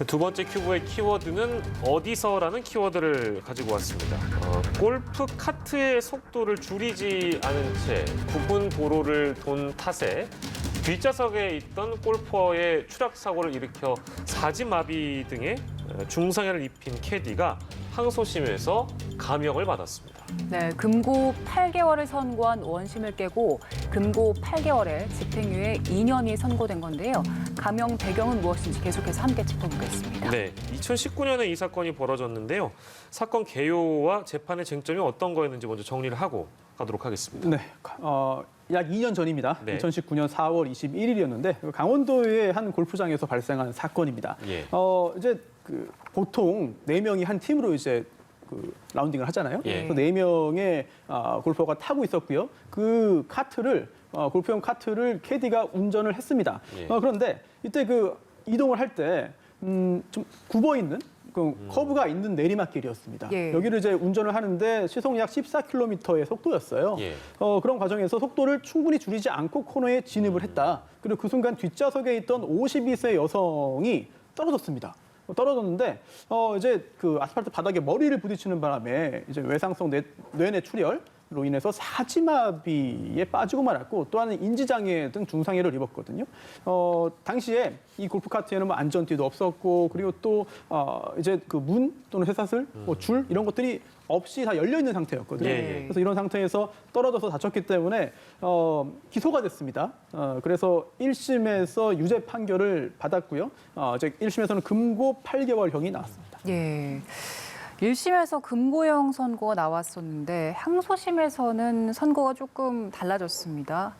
두 번째 큐브의 키워드는 어디서라는 키워드를 가지고 왔습니다. 골프 카트의 속도를 줄이지 않은 채 굽은 도로를 돈 탓에 뒷좌석에 있던 골퍼의 추락 사고를 일으켜 사지마비 등의 중상해를 입힌 캐디가 항소심에서 감형을 받았습니다. 네, 금고 8개월을 선고한 원심을 깨고 금고 8개월에 집행유예 2년이 선고된 건데요. 감형 배경은 무엇인지 계속해서 함께 짚어보겠습니다. 네, 2019년에 이 사건이 벌어졌는데요. 사건 개요와 재판의 쟁점이 어떤 거였는지 먼저 정리를 하고 가도록 하겠습니다. 네, 약 2년 전입니다. 네. 2019년 4월 21일이었는데 강원도의 한 골프장에서 발생한 사건입니다. 예. 이제 보통 4명이 한 팀으로 이제 라운딩을 하잖아요. 예. 그래서 4명의 골퍼가 타고 있었고요. 그 카트를 골프용 카트를 캐디가 운전을 했습니다. 예. 그런데 이때 이동을 할 때 좀 굽어 있는 커브가 있는 내리막길이었습니다. 예. 여기를 이제 운전을 하는데 시속 약 14km의 속도였어요. 예. 그런 과정에서 속도를 충분히 줄이지 않고 코너에 진입을 했다. 그리고 그 순간 뒷좌석에 있던 52세 여성이 떨어졌습니다. 떨어졌는데 이제 아스팔트 바닥에 머리를 부딪히는 바람에 이제 외상성 뇌내 출혈로 인해서 사지마비에 빠지고 말았고 또 하나는 인지장애 등 중상해를 입었거든요. 당시에 이 골프카트에는 뭐 안전띠도 없었고 그리고 또 이제 문 또는 쇠사슬, 줄 이런 것들이 없이 다 열려 있는 상태였거든요. 예, 예. 그래서 이런 상태에서 떨어져서 다쳤기 때문에 기소가 됐습니다. 그래서 1심에서 유죄 판결을 받았고요. 이제 1심에서는 금고 8개월형이 나왔습니다. 예. 1심에서 금고형 선고가 나왔었는데 항소심에서는 선고가 조금 달라졌습니다.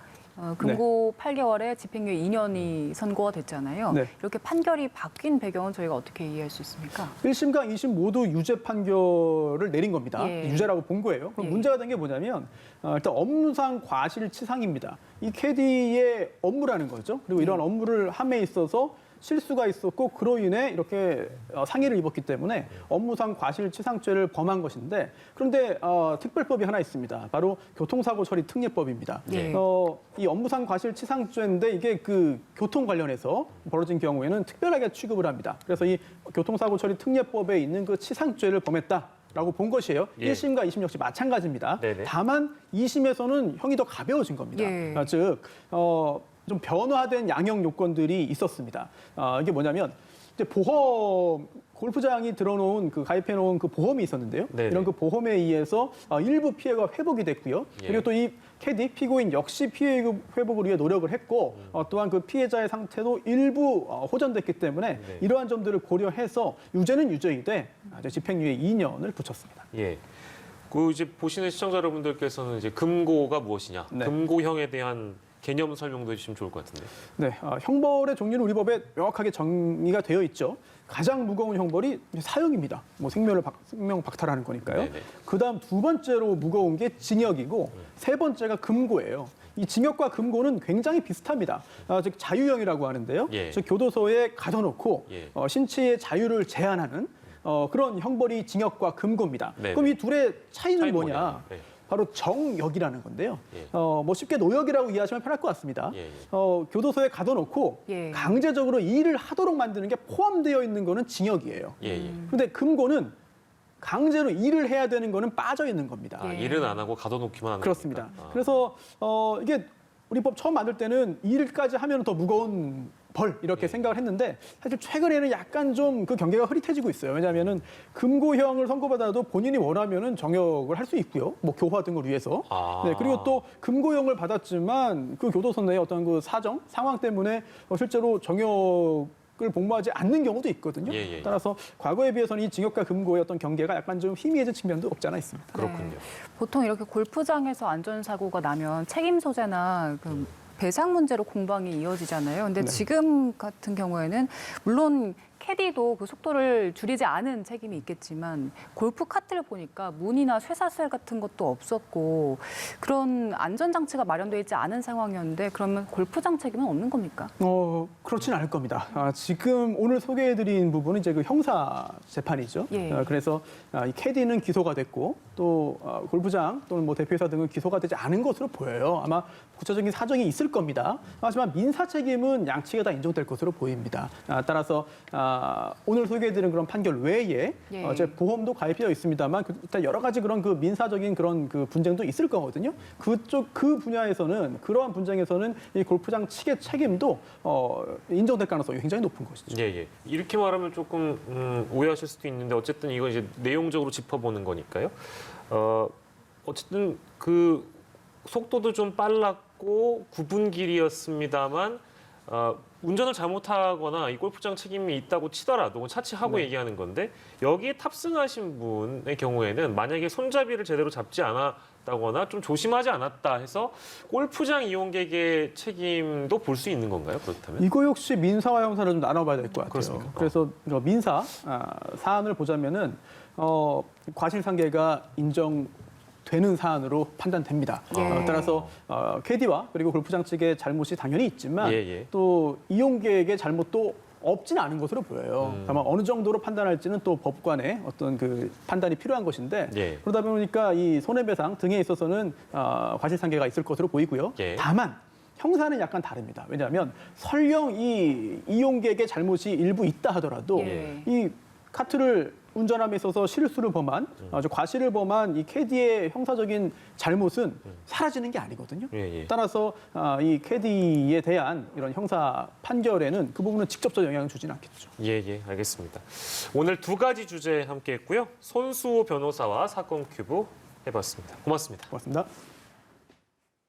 금고 8개월에 집행유예 2년이 선고가 됐잖아요. 네. 이렇게 판결이 바뀐 배경은 저희가 어떻게 이해할 수 있습니까? 1심과 2심 모두 유죄 판결을 내린 겁니다. 예. 유죄라고 본 거예요. 그럼 예. 문제가 된 게 뭐냐면 일단 업무상 과실치상입니다. 이 캐디의 업무라는 거죠. 그리고 이런 업무를 함에 있어서 실수가 있었고 그로 인해 이렇게 상해를 입었기 때문에 업무상 과실치상죄를 범한 것인데 그런데 특별법이 하나 있습니다. 바로 교통사고 처리 특례법입니다. 예. 이 업무상 과실치상죄인데 이게 교통 관련해서 벌어진 경우에는 특별하게 취급을 합니다. 그래서 이 교통사고 처리 특례법에 있는 치상죄를 범했다라고 본 것이에요. 예. 1심과 2심 역시 마찬가지입니다. 네네. 다만 2심에서는 형이 더 가벼워진 겁니다. 예. 즉 좀 변화된 양형 요건들이 있었습니다. 이게 뭐냐면 이제 보험 골프장이 들어놓은 가입해놓은 보험이 있었는데요. 네네. 이런 보험에 의해서 일부 피해가 회복이 됐고요. 예. 그리고 또 이 캐디 피고인 역시 피해 회복을 위해 노력을 했고 또한 피해자의 상태도 일부 호전됐기 때문에 네. 이러한 점들을 고려해서 유죄는 유죄이되 집행유예 2년을 붙였습니다. 예. 이제 보시는 시청자 여러분들께서는 이제 금고가 무엇이냐, 네. 금고형에 대한 개념 설명도 해주시면 좋을 것 같은데. 네, 형벌의 종류는 우리 법에 명확하게 정의가 되어 있죠. 가장 무거운 형벌이 사형입니다. 뭐 생명 박탈하는 거니까요. 네네. 그다음 두 번째로 무거운 게 징역이고 세 번째가 금고예요. 이 징역과 금고는 굉장히 비슷합니다. 즉 자유형이라고 하는데요. 예. 즉 교도소에 가둬놓고 예. 신체의 자유를 제한하는 그런 형벌이 징역과 금고입니다. 네네. 그럼 이 둘의 차이는 차이는 뭐냐? 뭐냐? 네. 바로 정역이라는 건데요. 예. 뭐 쉽게 노역이라고 이해하시면 편할 것 같습니다. 예, 예. 교도소에 가둬놓고 예. 강제적으로 일을 하도록 만드는 게 포함되어 있는 거는 징역이에요. 예, 예. 그런데 금고는 강제로 일을 해야 되는 거는 빠져 있는 겁니다. 아, 예. 일은 안 하고 가둬놓기만 하는 그렇습니다. 겁니까? 그래서 이게 우리 법 처음 만들 때는 일까지 하면 더 무거운 벌 이렇게 예. 생각을 했는데 사실 최근에는 약간 좀 경계가 흐릿해지고 있어요. 왜냐하면은 금고형을 선고받아도 본인이 원하면은 정역을 할 수 있고요. 뭐 교화 등을 위해서. 아. 네, 그리고 또 금고형을 받았지만 교도소 내의 어떤 사정, 상황 때문에 실제로 정역을 복무하지 않는 경우도 있거든요. 예, 예. 따라서 과거에 비해서는 이 징역과 금고의 어떤 경계가 약간 좀 희미해진 측면도 없지 않아 있습니다. 그렇군요. 네. 보통 이렇게 골프장에서 안전사고가 나면 책임 소재나 배상 문제로 공방이 이어지잖아요. 근데 네. 지금 같은 경우에는 물론 캐디도 속도를 줄이지 않은 책임이 있겠지만 골프 카트를 보니까 문이나 쇠사슬 같은 것도 없었고 그런 안전장치가 마련되어 있지 않은 상황이었는데 그러면 골프장 책임은 없는 겁니까? 그렇진 않을 겁니다. 지금 오늘 소개해드린 부분은 이제 형사 재판이죠. 예. 그래서 이 캐디는 기소가 됐고 또 골프장 또는 뭐 대표이사 등은 기소가 되지 않은 것으로 보여요. 아마 구체적인 사정이 있을 겁니다. 하지만 민사 책임은 양측에 다 인정될 것으로 보입니다. 따라서 오늘 소개해드린 그런 판결 외에 예. 이제 보험도 가입되어 있습니다만 일단 여러 가지 그런 그 민사적인 그런 그 분쟁도 있을 거거든요. 그 분야에서는 그러한 분쟁에서는 이 골프장 측의 책임도 인정될 가능성이 굉장히 높은 것이죠. 예, 예. 이렇게 말하면 조금 오해하실 수도 있는데 어쨌든 이건 이제 내용적으로 짚어보는 거니까요. 어쨌든 그 속도도 좀 빨랐고 9분 길이었습니다만 운전을 잘못하거나 이 골프장 책임이 있다고 치더라도 그건 차치하고 네. 얘기하는 건데 여기에 탑승하신 분의 경우에는 만약에 손잡이를 제대로 잡지 않았다거나 좀 조심하지 않았다 해서 골프장 이용객의 책임도 볼 수 있는 건가요? 그렇다면? 이거 역시 민사와 형사를 좀 나눠봐야 될 것 같아요. 그렇습니까? 그래서 민사 사안을 보자면은 과실상계가 인정되는 사안으로 판단됩니다. 예. 따라서 캐디와 그리고 골프장 측의 잘못이 당연히 있지만 예, 예. 또 이용객의 잘못도 없지는 않은 것으로 보여요. 다만 어느 정도로 판단할지는 또 법관의 어떤 그 판단이 필요한 것인데 예. 그러다 보니까 이 손해배상 등에 있어서는 과실상계가 있을 것으로 보이고요. 예. 다만 형사는 약간 다릅니다. 왜냐하면 설령 이 이용객의 잘못이 일부 있다 하더라도 예. 이 카트를 운전함에 있어서 실수를 범한 아주 과실을 범한 이 캐디의 형사적인 잘못은 사라지는 게 아니거든요. 예, 예. 따라서 이 캐디에 대한 이런 형사 판결에는 그 부분은 직접적 영향을 주지는 않겠죠. 예, 예, 알겠습니다. 오늘 두 가지 주제 함께했고요. 손수호 변호사와 사건 큐브 해봤습니다. 고맙습니다. 고맙습니다.